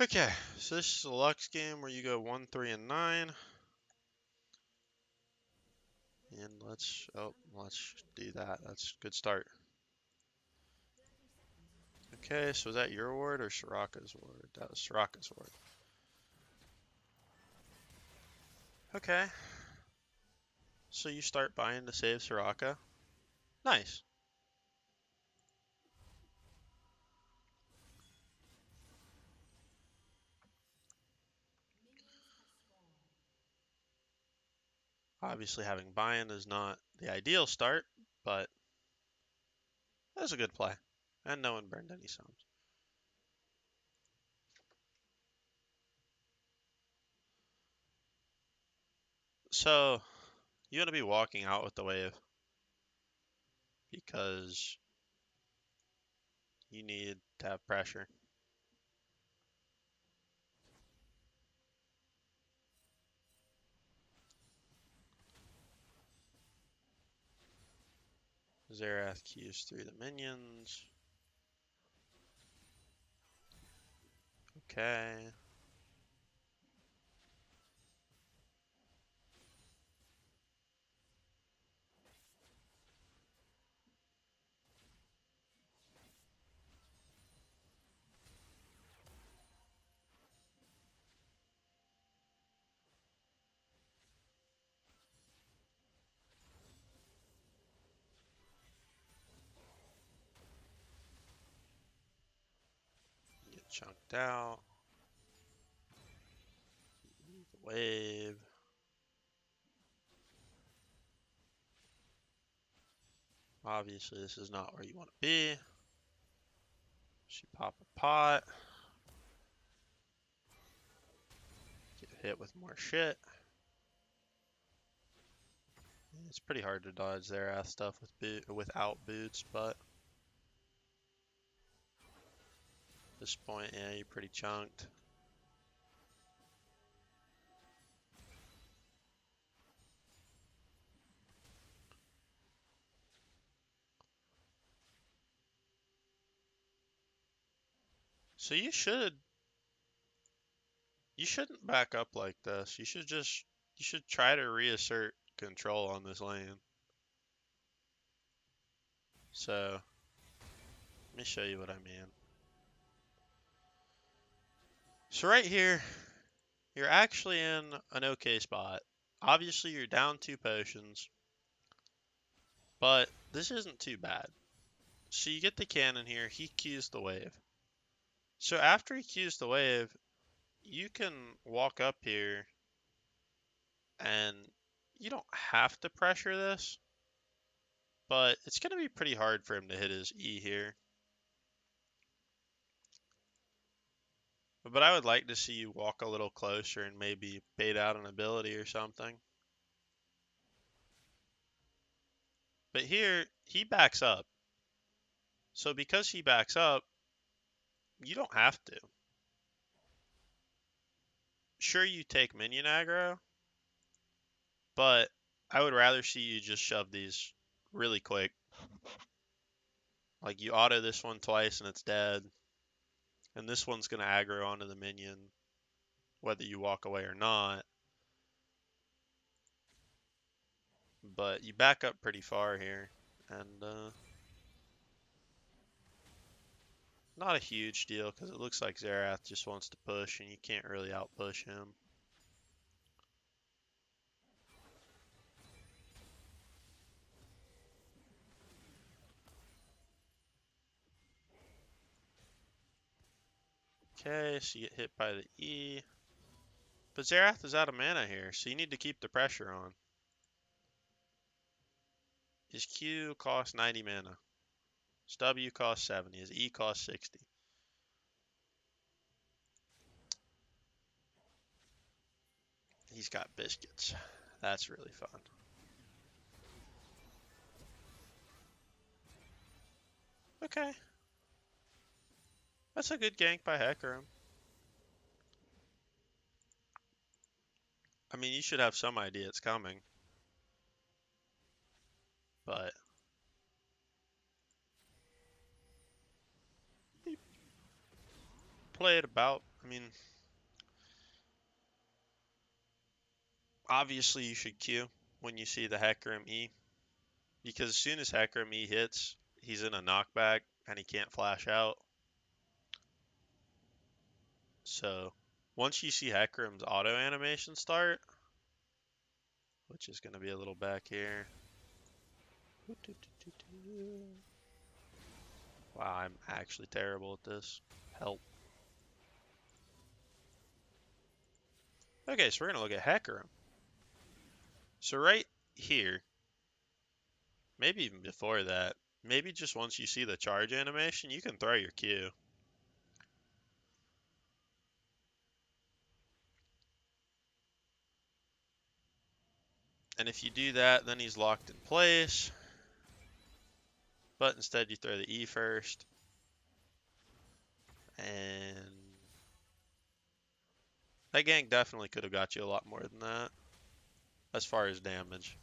Okay, so this is a Lux game where you go 1, 3, and 9. And let's do that. That's a good start. Okay, so was that your ward or Soraka's ward? That was Soraka's ward. Okay, so you start buying to save Soraka. Nice. Obviously, having buy-in is not the ideal start, but that was a good play. And no one burned any stones. So, you want to be walking out with the wave because you need to have pressure. Xerath Qs through the minions. Okay. Get chunked out. Wave. Obviously, this is not where you want to be. She pop a pot. Get hit with more shit. It's pretty hard to dodge Xerath stuff without boots, but at this point, yeah, you're pretty chunked. So you shouldn't back up like this. You should try to reassert control on this lane. So let me show you what I mean. So right here, you're actually in an okay spot. Obviously, you're down 2 potions, but this isn't too bad. So you get the cannon here, he Qs the wave. So after he Qs the wave, you can walk up here and you don't have to pressure this, but it's going to be pretty hard for him to hit his E here. But I would like to see you walk a little closer and maybe bait out an ability or something. But here, he backs up. So because he backs up, you don't have to. Sure, you take minion aggro, but I would rather see you just shove these really quick. Like you auto this one twice and it's dead. And this one's going to aggro onto the minion, whether you walk away or not. But you back up pretty far here. And not a huge deal because it looks like Xerath just wants to push and you can't really outpush him. Okay, so you get hit by the E. But Xerath is out of mana here, so you need to keep the pressure on. His Q costs 90 mana. His W costs 70. His E costs 60. He's got biscuits. That's really fun. Okay. That's a good gank by Hecarim. I mean, you should have some idea it's coming. But play it about I mean, obviously you should Q when you see the Hecarim E, because as soon as Hecarim E hits, he's in a knockback and he can't flash out. So once you see Hecarim's auto animation start, which is going to be a little back here. Wow, I'm actually terrible at this. Help. Okay, so we're going to look at Hecarim. So right here, maybe even before that, maybe just once you see the charge animation, you can throw your Q. And if you do that, then he's locked in place. But instead you throw the E first. And that gank definitely could have got you a lot more than that as far as damage.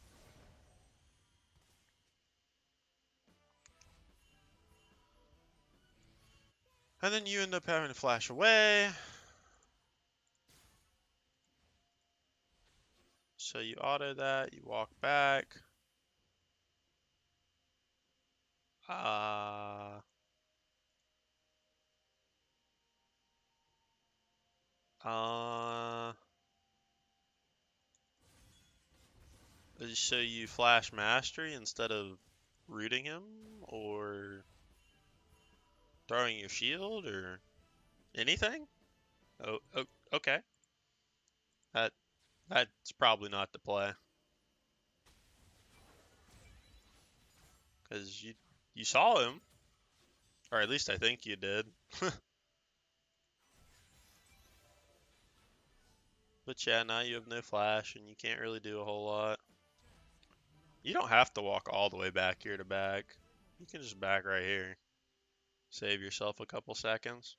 And then you end up having to flash away. So you auto that, you walk back. Uh, uh, so you flash mastery instead of rooting him or throwing your shield or anything? Oh, okay. That that's probably not the play. Because you saw him, or at least I think you did. But yeah, now you have no flash and you can't really do a whole lot. You don't have to walk all the way back here to back. You can just back right here. Save yourself a couple seconds.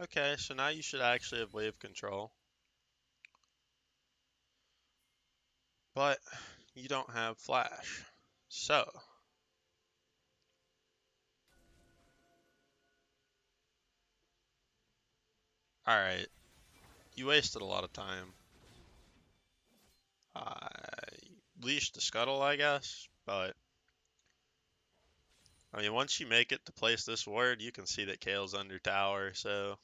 Okay, so now you should actually have wave control. But you don't have flash. So, alright, you wasted a lot of time. Leash the scuttle, I guess, but I mean, once you make it to place this ward, you can see that Kale's under tower, so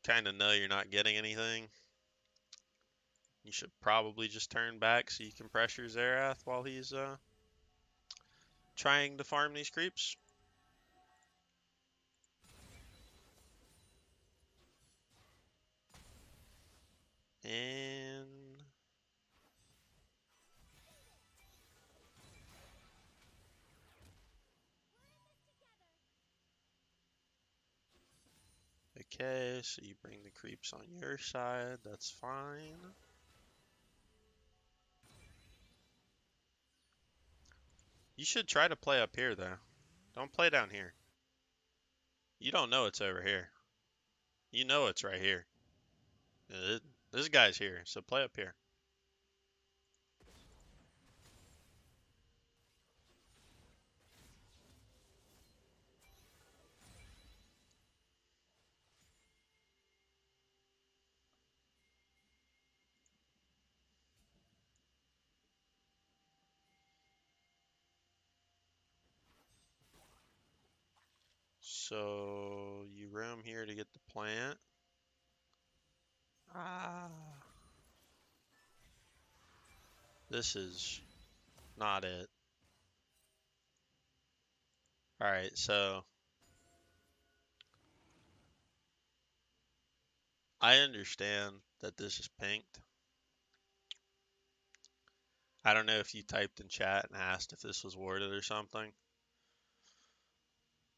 kind of know you're not getting anything. You should probably just turn back so you can pressure Xerath while he's trying to farm these creeps. And okay, so you bring the creeps on your side, that's fine. You should try to play up here though. Don't play down here. You don't know it's over here. You know it's right here. This guy's here, so play up here. So you roam here to get the plant. Ah. This is not it. Alright, so I understand that this is pinked. I don't know if you typed in chat and asked if this was warded or something,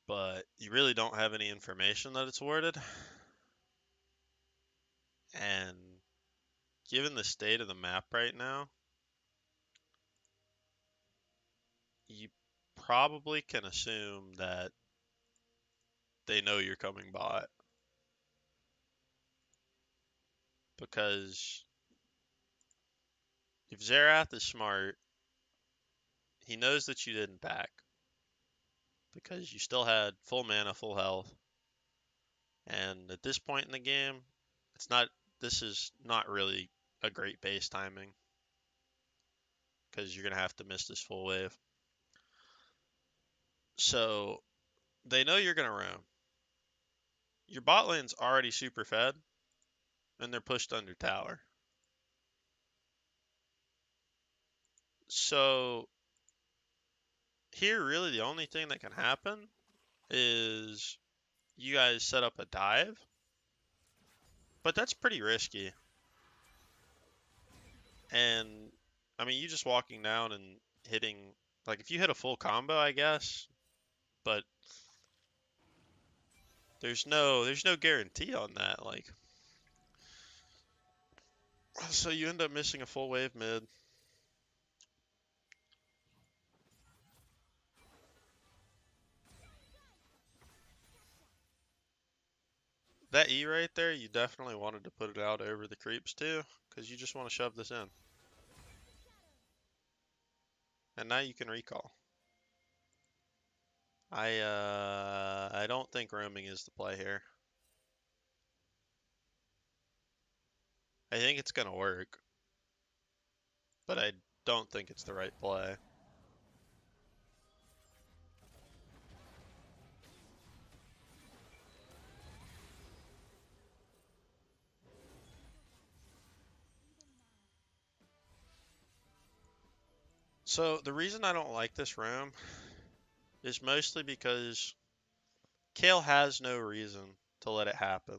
but you really don't have any information that it's warded. And given the state of the map right now, probably can assume that they know you're coming bot. Because if Xerath is smart, he knows that you didn't back. Because you still had full mana, full health. And at this point in the game, this is not really a great base timing. Because you're going to have to miss this full wave. So they know you're going to roam. Your bot lane's already super fed, and they're pushed under tower. So here, really, the only thing that can happen is you guys set up a dive, but that's pretty risky. And I mean, you just walking down and hitting, like if you hit a full combo, I guess, but there's no guarantee on that. Like, so you end up missing a full wave mid. That E right there, you definitely wanted to put it out over the creeps too, because you just want to shove this in. And now you can recall. I don't think roaming is the play here. I think it's gonna work, but I don't think it's the right play. So the reason I don't like this roam is mostly because Kayle has no reason to let it happen.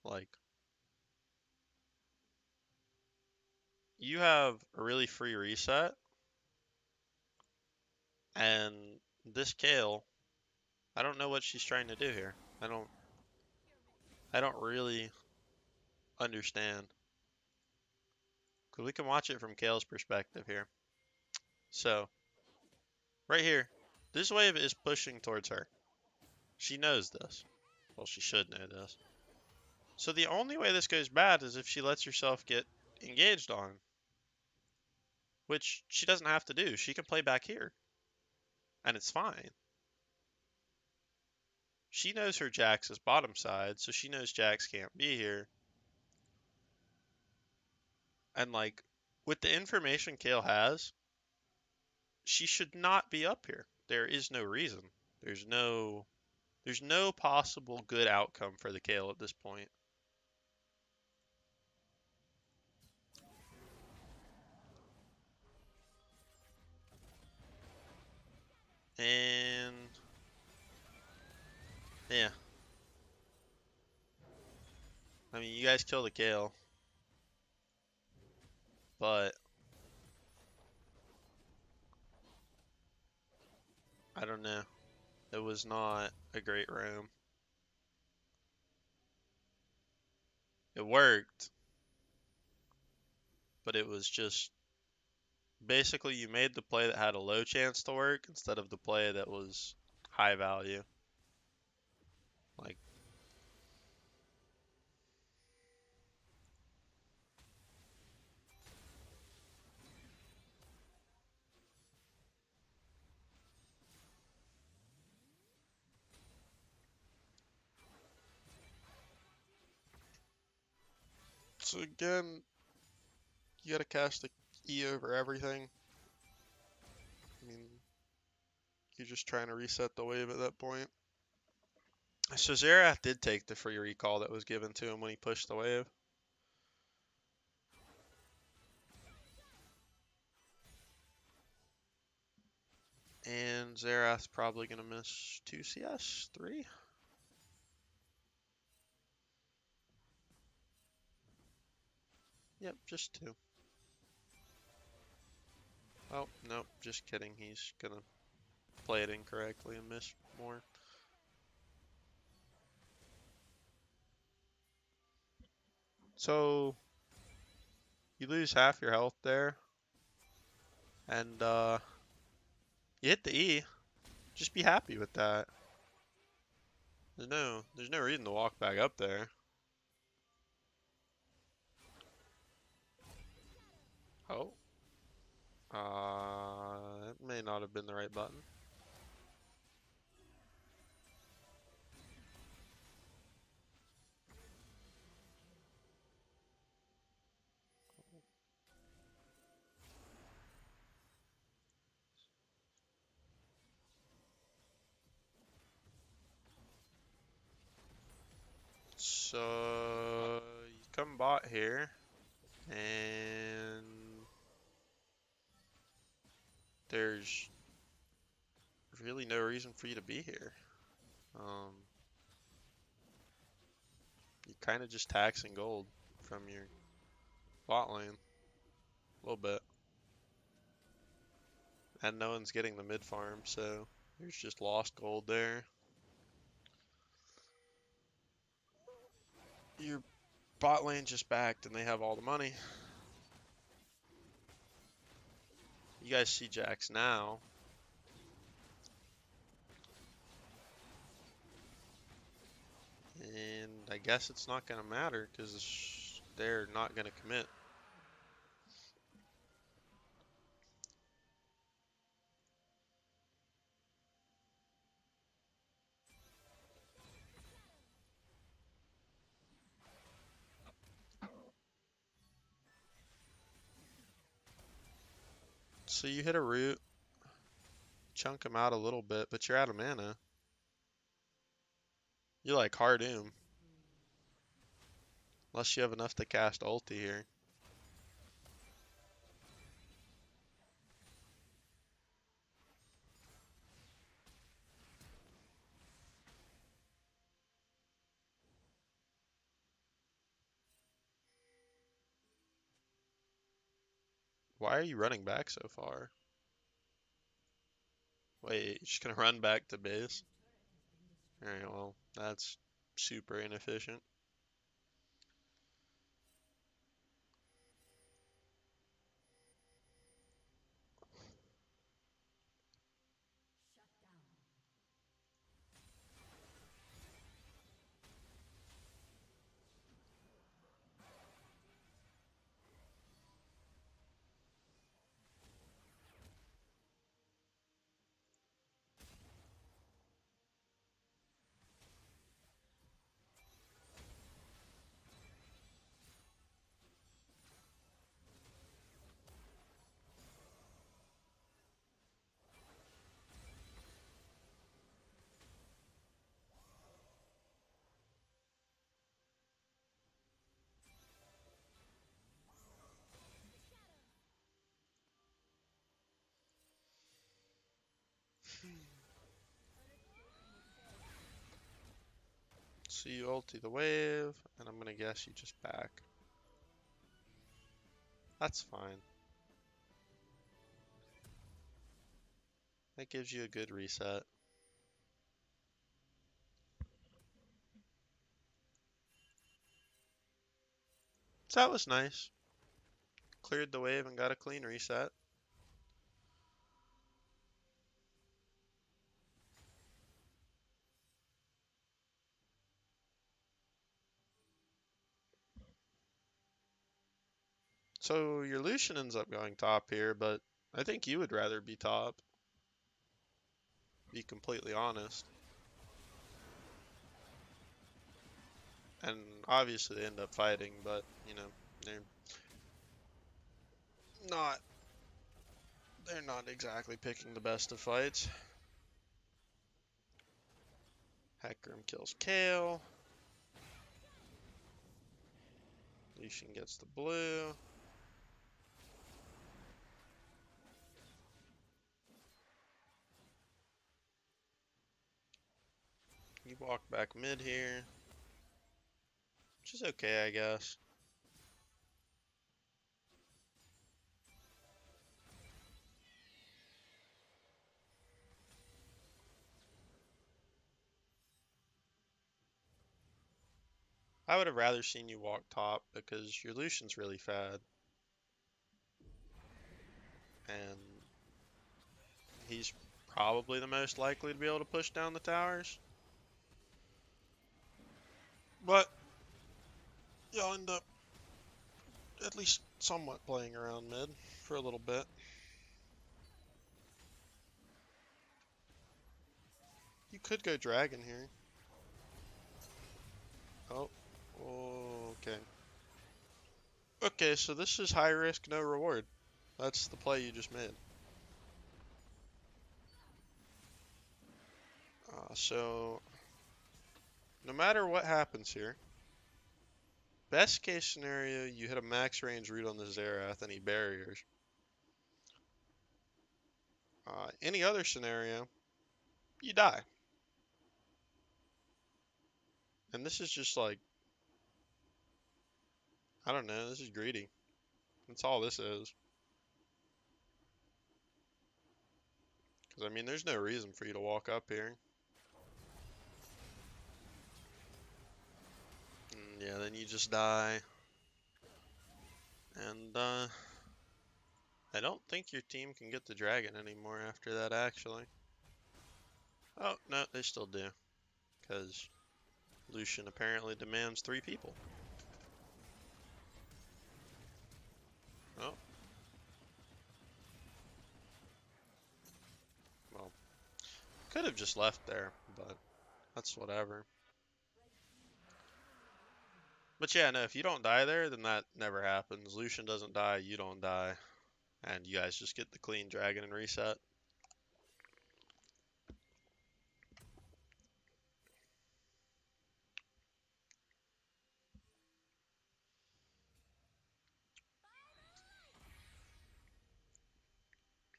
Like, you have a really free reset, and this Kayle, I don't know what she's trying to do here. I don't really understand. Cause we can watch it from Kayle's perspective here. So, right here, this wave is pushing towards her. She knows this. Well, she should know this. So the only way this goes bad is if she lets herself get engaged on. Which she doesn't have to do. She can play back here. And it's fine. She knows her Jax is bottom side, so she knows Jax can't be here. And like, with the information Kayle has, she should not be up here. There is no reason. There's no possible good outcome for the Kayle at this point. And yeah. I mean, you guys kill the Kayle. But I don't know. It was not a great room. It worked, but it was just basically you made the play that had a low chance to work instead of the play that was high value. Like, so again, you gotta cast the E over everything. I mean, you're just trying to reset the wave at that point. So Xerath did take the free recall that was given to him when he pushed the wave. And Xerath's probably gonna miss 2 CS, 3? Yep, just 2. Oh, nope, just kidding. He's gonna play it incorrectly and miss more. So, you lose half your health there. And, You hit the E. Just be happy with that. There's no reason to walk back up there. Oh. That may not have been the right button. So you come bot here, and there's really no reason for you to be here. You're kind of just taxing gold from your bot lane a little bit, and no one's getting the mid farm, so there's just lost gold there. Your bot lane just backed, and they have all the money. You guys see Jax now. And I guess it's not going to matter because they're not going to commit. So you hit a root, chunk them out a little bit, but you're out of mana. You're like Hardoom. Unless you have enough to cast ulti here. Why are you running back so far? Wait, you're just gonna run back to base? Alright, well, that's super inefficient. So you ulti the wave, and I'm gonna guess you just back. That's fine. That gives you a good reset. So that was nice. Cleared the wave and got a clean reset. So your Lucian ends up going top here, but I think you would rather be top. Be completely honest. And obviously they end up fighting, but you know, they're not they're not exactly picking the best of fights. Hecarim kills Kayle. Lucian gets the blue. You walk back mid here, which is okay, I guess. I would have rather seen you walk top because your Lucian's really fad. And he's probably the most likely to be able to push down the towers. But you'll end up at least somewhat playing around mid for a little bit. You could go dragon here. Oh, okay. Okay, so this is high risk, no reward. That's the play you just made. So, no matter what happens here, best case scenario, you hit a max range root on the Xerath, any barriers. Any other scenario, you die. And this is just like, I don't know, this is greedy. That's all this is. Because, I mean, there's no reason for you to walk up here. And yeah, then you just die. And, I don't think your team can get the dragon anymore after that, actually. Oh, no, they still do. Because Lucian apparently demands 3 people. Oh. Well, could have just left there, but that's whatever. But yeah, no, if you don't die there, then that never happens. Lucian doesn't die, you don't die. And you guys just get the clean dragon and reset.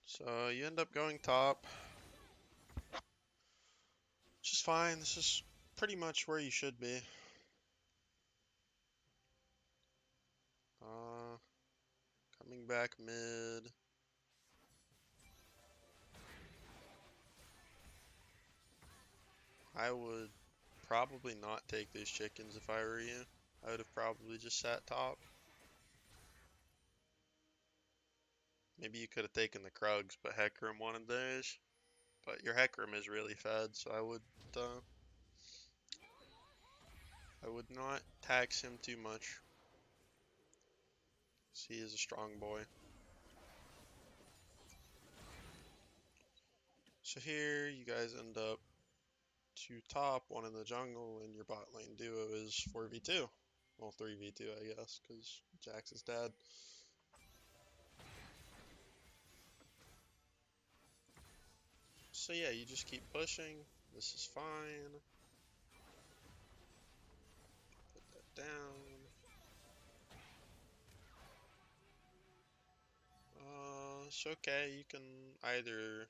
So you end up going top. Which is fine, this is pretty much where you should be. Coming back mid. I would probably not take those chickens if I were you. I would have probably just sat top. Maybe you could have taken the Krugs, but Hecarim wanted those. But your Hecarim is really fed, so I would not tax him too much. He is a strong boy. So here you guys end up 2 top, 1 in the jungle, and your bot lane duo is 4v2. Well, 3v2 I guess, because Jax is dead. So yeah, you just keep pushing. This is fine. Put that down. It's okay. You can either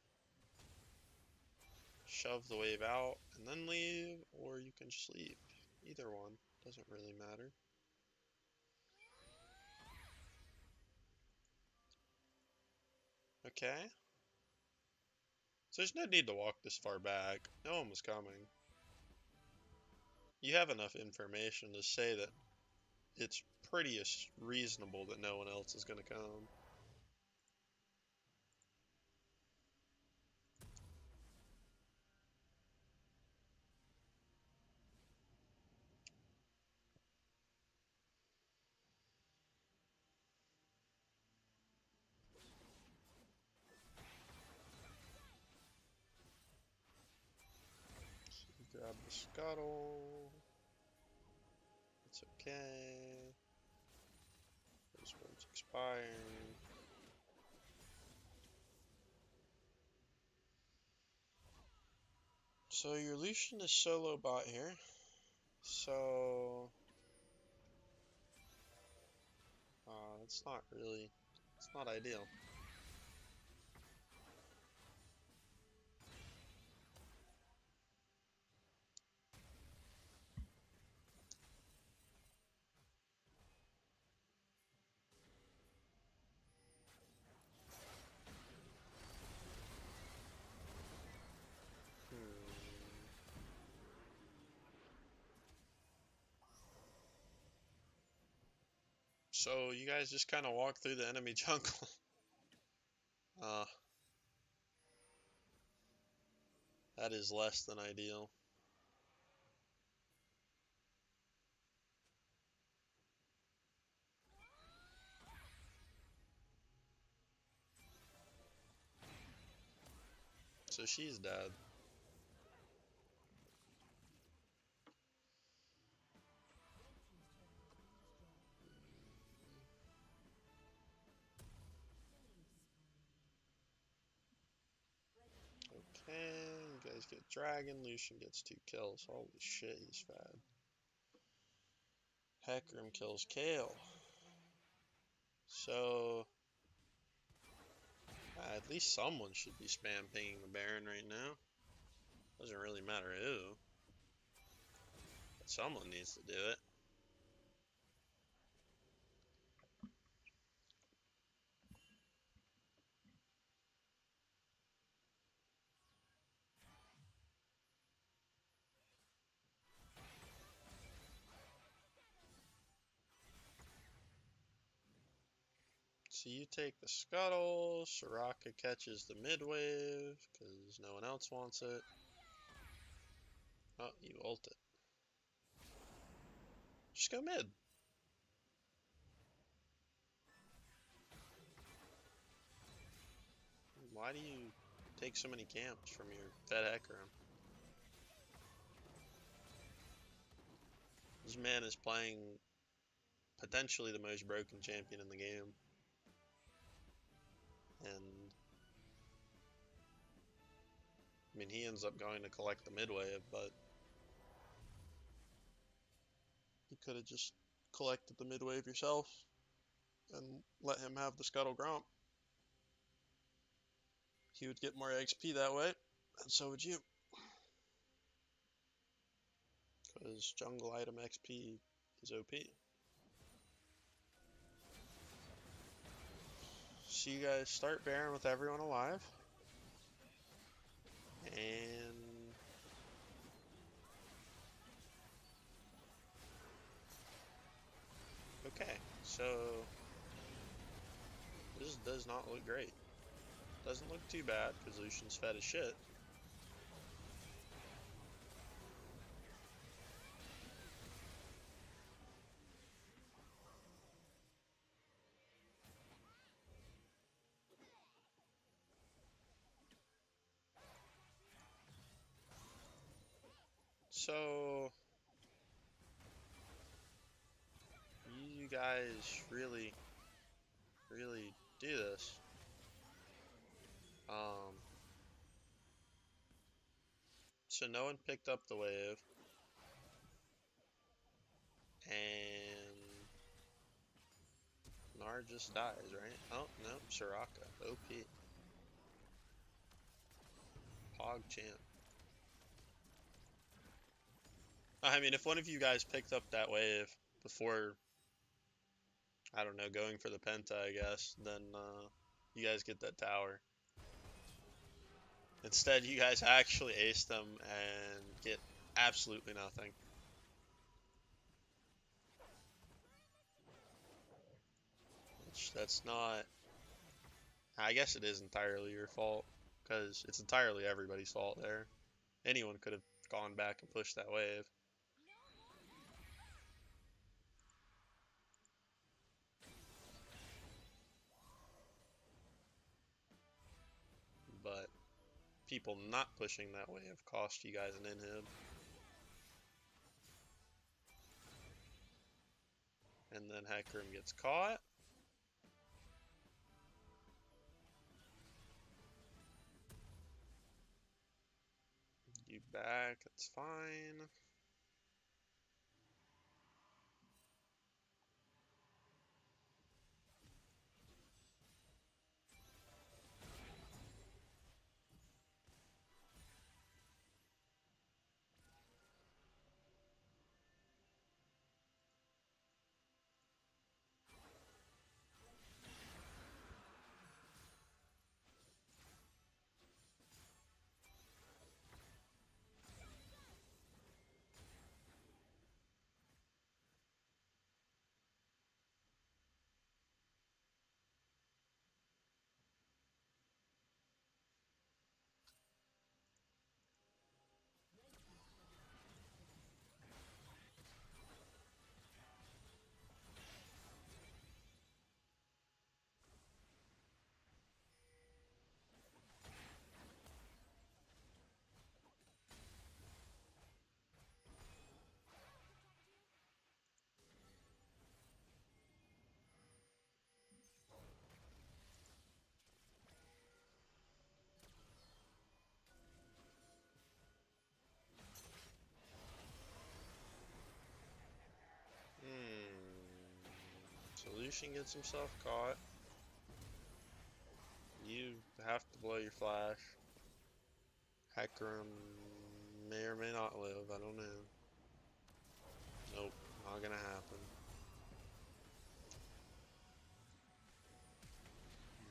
shove the wave out and then leave, or you can just leave. Either one. Doesn't really matter. Okay. So there's no need to walk this far back. No one was coming. You have enough information to say that it's pretty reasonable that no one else is going to come. Grab the scuttle. It's okay. This one's expiring. So your Lucian is solo bot here. So it's not really, it's not ideal. So you guys just kind of walk through the enemy jungle. That is less than ideal. So she's dead. Okay, you guys get dragon. Lucian gets 2 kills. Holy shit, he's fat. Hecarim kills Kayle. So, at least someone should be spam pinging the Baron right now. Doesn't really matter who. But someone needs to do it. So you take the scuttle, Soraka catches the mid wave, because no one else wants it. Oh, you ult it. Just go mid. Why do you take so many camps from your fed Hecarim? This man is playing potentially the most broken champion in the game. And I mean, he ends up going to collect the mid wave, but you could have just collected the mid wave yourself and let him have the Scuttle Gromp. He would get more XP that way, and so would you. Because jungle item XP is OP. So you guys start Baron with everyone alive. And okay, so this does not look great. Doesn't look too bad because Lucian's fed as shit. So you guys really do this. So no one picked up the wave, and Gnar just dies, right? Oh no, Soraka, OP, PogChamp. I mean, if one of you guys picked up that wave before, I don't know, going for the Penta, I guess, then you guys get that tower. Instead, you guys actually ace them and get absolutely nothing. Which, that's not... I guess it is entirely your fault, because it's entirely everybody's fault there. Anyone could have gone back and pushed that wave. But people not pushing that wave cost you guys an inhib. And then Hecarim gets caught. You back, it's fine. Lucian gets himself caught. You have to blow your flash. Hecarim may or may not live, I don't know. Nope, not gonna happen.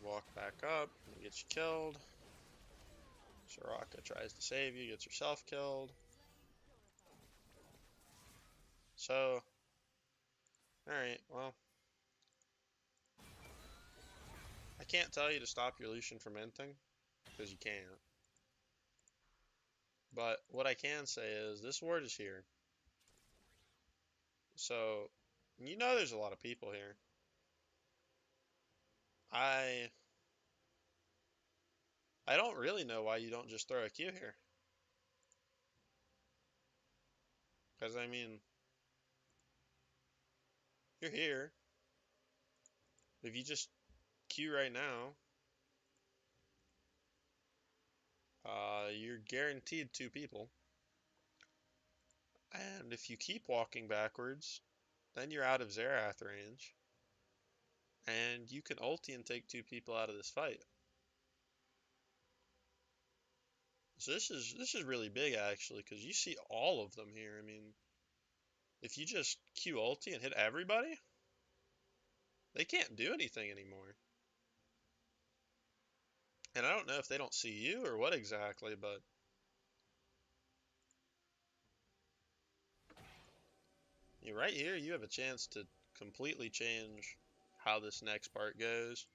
Walk back up, and gets you killed. Soraka tries to save you, gets herself killed. So, alright, well. I can't tell you to stop your Lucian from inting, because you can't. But what I can say is, this ward is here. So, you know there's a lot of people here. I don't really know why you don't just throw a Q here. Because, I mean, you're here. If you just Q right now, you're guaranteed 2 people. And if you keep walking backwards, then you're out of Xerath range. And you can ulti and take 2 people out of this fight. So this is really big actually, because you see all of them here. I mean, if you just Q ulti and hit everybody, they can't do anything anymore. And I don't know if they don't see you or what exactly, but right here you have a chance to completely change how this next part goes.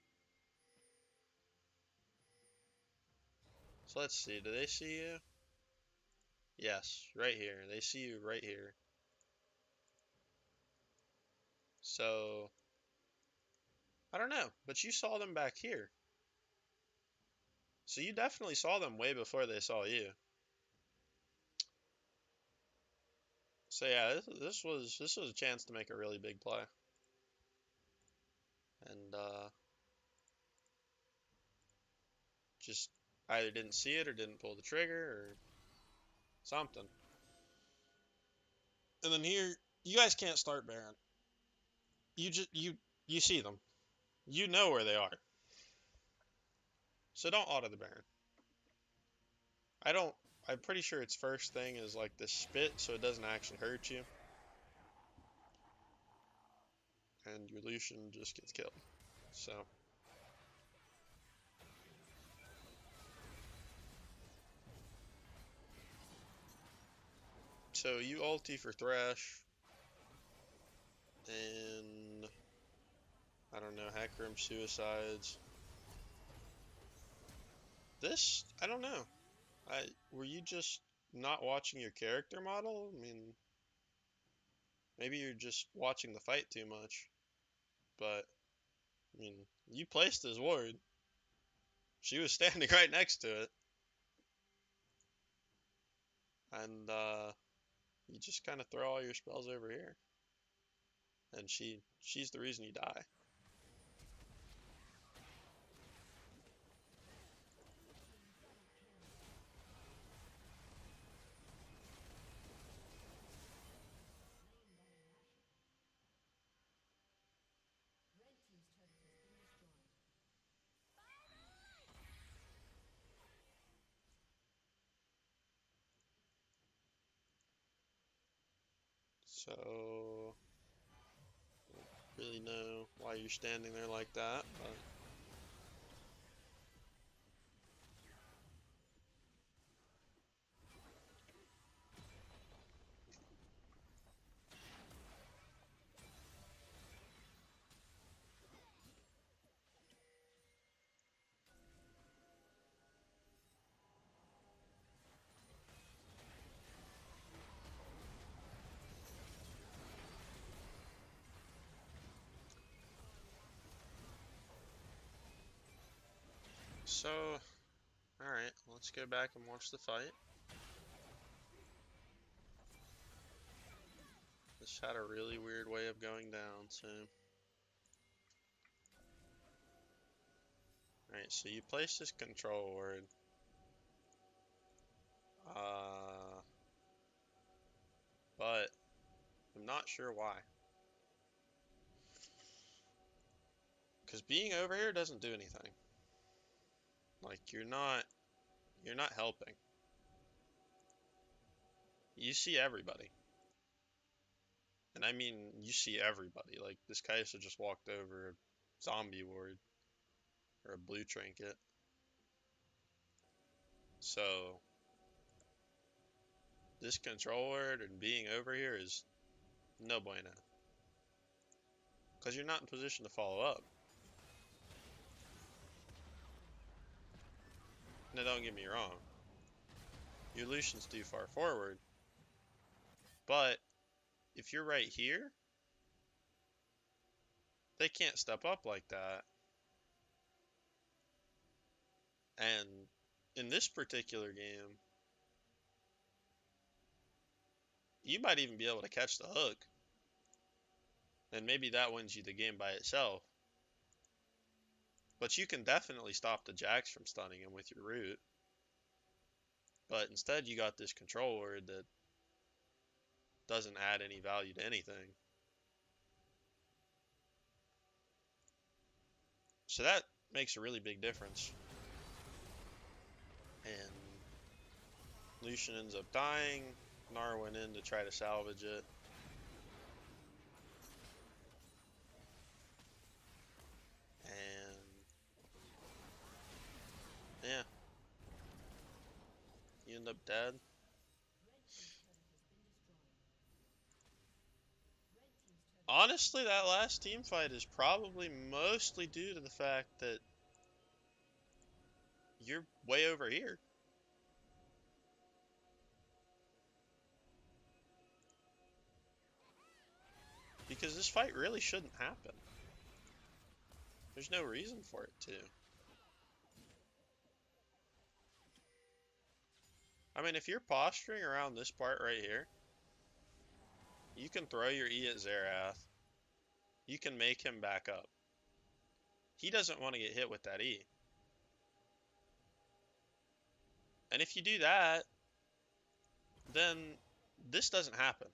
So let's see, do they see you? Yes, right here. They see you right here. So, I don't know, but you saw them back here. So you definitely saw them way before they saw you. So yeah, this was a chance to make a really big play. And just either didn't see it or didn't pull the trigger or something. And then here, you guys can't start Baron. You see them. You know where they are. So don't auto the Baron. I'm pretty sure its first thing is like the spit, so it doesn't actually hurt you. And your Lucian just gets killed. So you ulti for Thresh, and I don't know, Hecarim suicides. This, I don't know. Were you just not watching your character model? I mean, maybe you're just watching the fight too much. But, I mean, you placed his ward. She was standing right next to it. And, you just kind of throw all your spells over here. And she's the reason you die. So, don't really know why you're standing there like that, but so, alright, let's go back and watch the fight. This had a really weird way of going down, so. Alright, so you place this control word. But I'm not sure why. Because being over here doesn't do anything. Like, you're not helping. You see everybody. And I mean, you see everybody. Like, this Kai'Sa just walked over a zombie ward or a blue trinket. So, this control ward and being over here is no bueno. Because you're not in position to follow up. Now, don't get me wrong. Your Lucian's too far forward. But, if you're right here, they can't step up like that. And in this particular game, you might even be able to catch the hook. And maybe that wins you the game by itself. But you can definitely stop the Jax from stunning him with your root. But instead you got this control ward that doesn't add any value to anything. So that makes a really big difference. And Lucian ends up dying. Gnar went in to try to salvage it. And yeah. You end up dead. Honestly, that last team fight is probably mostly due to the fact that you're way over here. Because this fight really shouldn't happen. There's no reason for it to. I mean, if you're posturing around this part right here, you can throw your E at Xerath. You can make him back up. He doesn't want to get hit with that E. And if you do that, then this doesn't happen.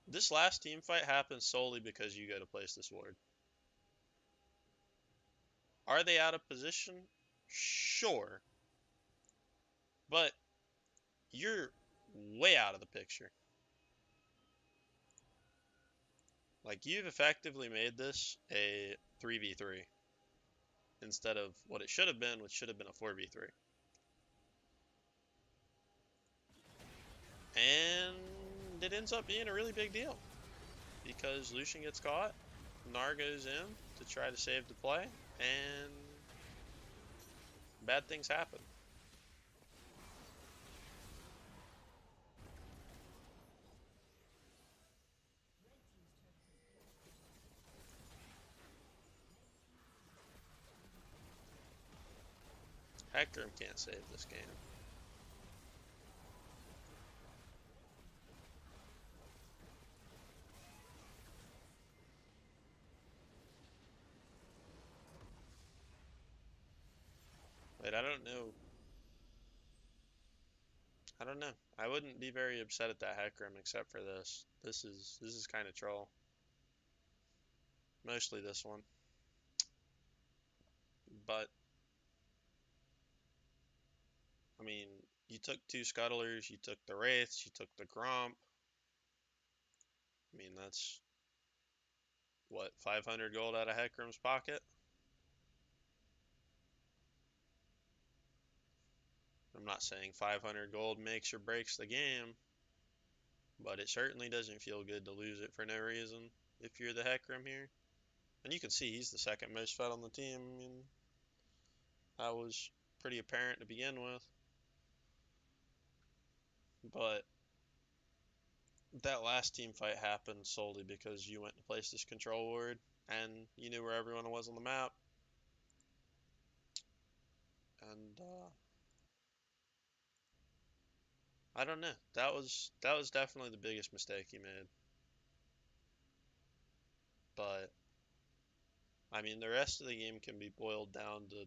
This last team fight happens solely because you go to place this ward. Are they out of position? Sure. But you're way out of the picture. Like, you've effectively made this a 3v3 instead of what it should have been, which should have been a 4v3. And it ends up being a really big deal because Lucian gets caught, Gnar goes in to try to save the play, and bad things happen. Hecarim can't save this game. But I don't know. I don't know. I wouldn't be very upset at that Hecarim except for this. This is kind of troll. Mostly this one. But I mean, you took two Scuttlers, you took the Wraiths, you took the Gromp. I mean, that's what, 500 gold out of Hecarim's pocket? I'm not saying 500 gold makes or breaks the game, but it certainly doesn't feel good to lose it for no reason if you're the Hecarim here. And you can see he's the second most fed on the team. I mean, that was pretty apparent to begin with. But that last team fight happened solely because you went to place this control ward and you knew where everyone was on the map. And I don't know. That was definitely the biggest mistake he made. But I mean, the rest of the game can be boiled down to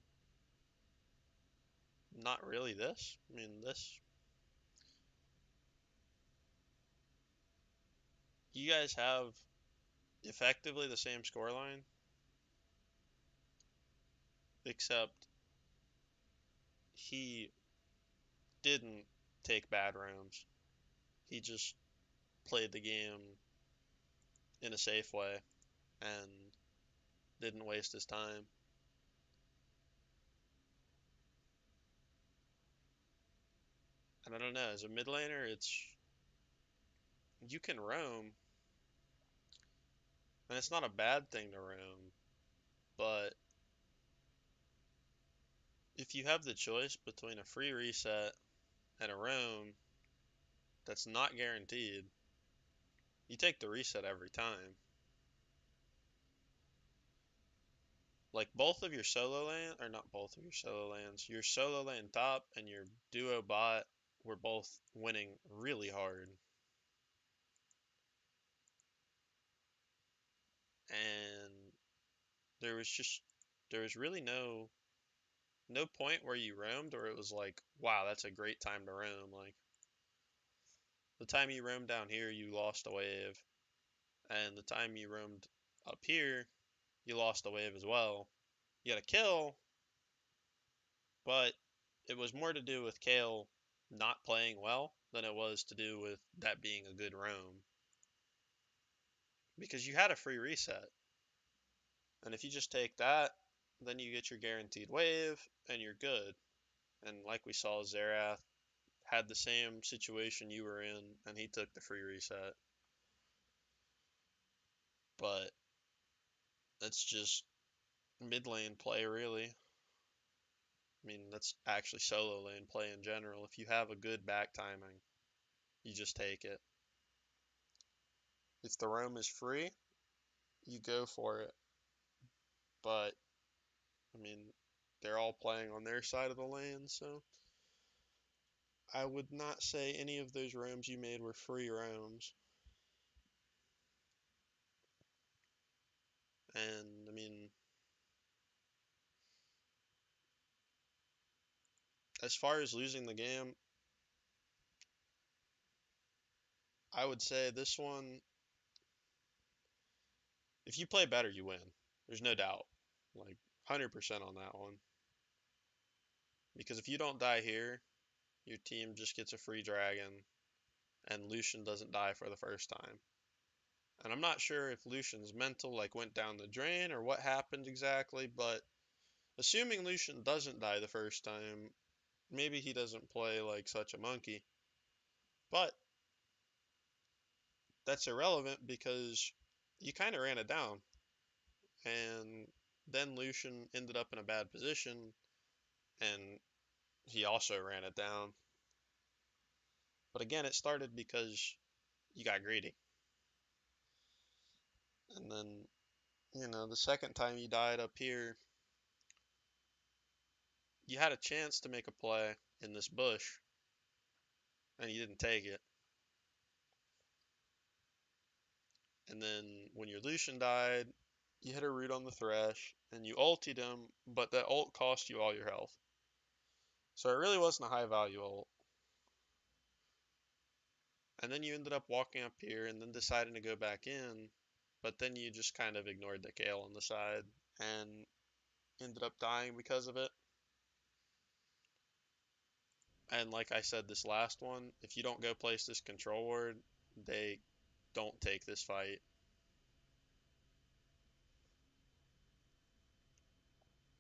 not really this. I mean, this. You guys have effectively the same scoreline, except he didn't take bad rounds. He just played the game in a safe way and didn't waste his time. And I don't know, as a mid laner, you can roam, and it's not a bad thing to roam, but if you have the choice between a free reset and a roam that's not guaranteed, you take the reset every time. Like both of your solo land, or not both of your solo lands, your solo lane top and your duo bot were both winning really hard. And there was just, there was really no point where you roamed or it was like, wow, that's a great time to roam. Like the time you roamed down here, you lost a wave, and the time you roamed up here, you lost a wave as well. You got a kill, but it was more to do with Kayle not playing well than it was to do with that being a good roam. Because you had a free reset. And if you just take that, then you get your guaranteed wave and you're good. And like we saw, Xerath had the same situation you were in and he took the free reset. But that's just mid lane play, really. I mean, that's actually solo lane play in general. If you have a good back timing, you just take it. If the roam is free, you go for it. But, I mean, they're all playing on their side of the lane, so I would not say any of those roams you made were free roams. And, I mean, as far as losing the game, I would say this one, if you play better, you win. There's no doubt. Like, 100% on that one. Because if you don't die here, your team just gets a free dragon, and Lucian doesn't die for the first time. And I'm not sure if Lucian's mental like went down the drain or what happened exactly, but assuming Lucian doesn't die the first time, maybe he doesn't play like such a monkey. But that's irrelevant because you kind of ran it down. And then Lucian ended up in a bad position and he also ran it down. But again, it started because you got greedy. And then, the second time you died up here, you had a chance to make a play in this bush and you didn't take it. And then when your Lucian died, you hit a root on the Thresh and you ulted him, but that ult cost you all your health. So it really wasn't a high value ult. And then you ended up walking up here and then deciding to go back in, but then you just kind of ignored the Kayle on the side and ended up dying because of it. And like I said, this last one, if you don't go place this control ward, they don't take this fight.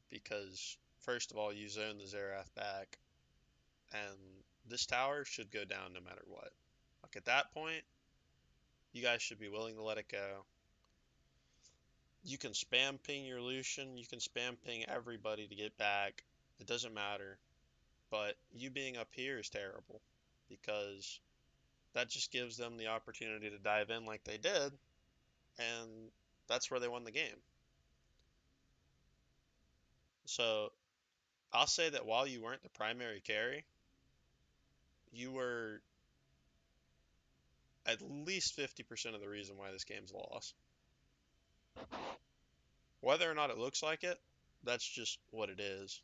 Because, first of all, you zone the Xerath back, and this tower should go down no matter what. Like at that point, you guys should be willing to let it go. You can spam ping your Lucian, you can spam ping everybody to get back. It doesn't matter. But you being up here is terrible because that just gives them the opportunity to dive in like they did, and that's where they won the game. So I'll say that while you weren't the primary carry, you were at least 50% of the reason why this game's lost. Whether or not it looks like it, that's just what it is.